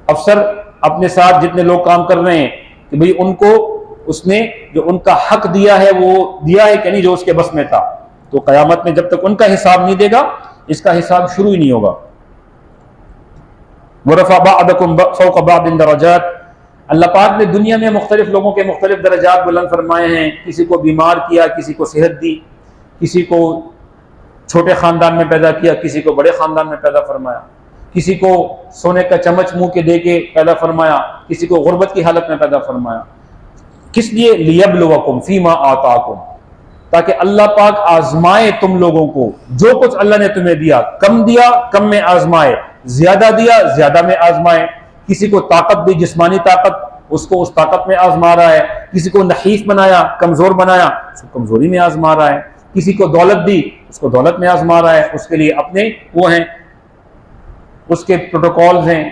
अफसर अपने साथ जितने लोग काम कर रहे हैं कि भाई उनको उसने जो उनका हक दिया है वो दिया है कि नहीं, जो उसके बस में था। तो क़यामत में जब तक उनका हिसाब नहीं देगा, इसका हिसाब शुरू ही नहीं होगा। वरफ़अ बअदकुम फ़ौक़ बअदिन दरजात, अल्लाह पाक ने दुनिया में मुख्तलिफ लोगों के मुख्तलिफ दरजात बुलंद फरमाए हैं। किसी को बीमार किया, किसी को सेहत दी, किसी को छोटे ख़ानदान में पैदा किया, किसी को बड़े ख़ानदान में पैदा फरमाया, किसी को सोने का चम्मच मुंह के दे के पैदा फरमाया, किसी को गुर्बत की हालत में पैदा फरमाया। किस लिए? लियब्लुवकुम फीमा आताकुम, ताकि अल्लाह पाक आजमाए तुम लोगों को। जो कुछ अल्लाह ने तुम्हें दिया, कम दिया कम में आजमाए, ज्यादा दिया ज्यादा में आजमाए। किसी को ताकत दी, जिस्मानी ताकत, उसको उस ताकत में आजमा रहा है। किसी को नहीफ बनाया, कमजोर बनाया, उसको कमजोरी में आजमा रहा है। किसी को दौलत दी, उसको दौलत में आजमा रहा है। उसके लिए अपने वो हैं, उसके प्रोटोकॉल्स हैं।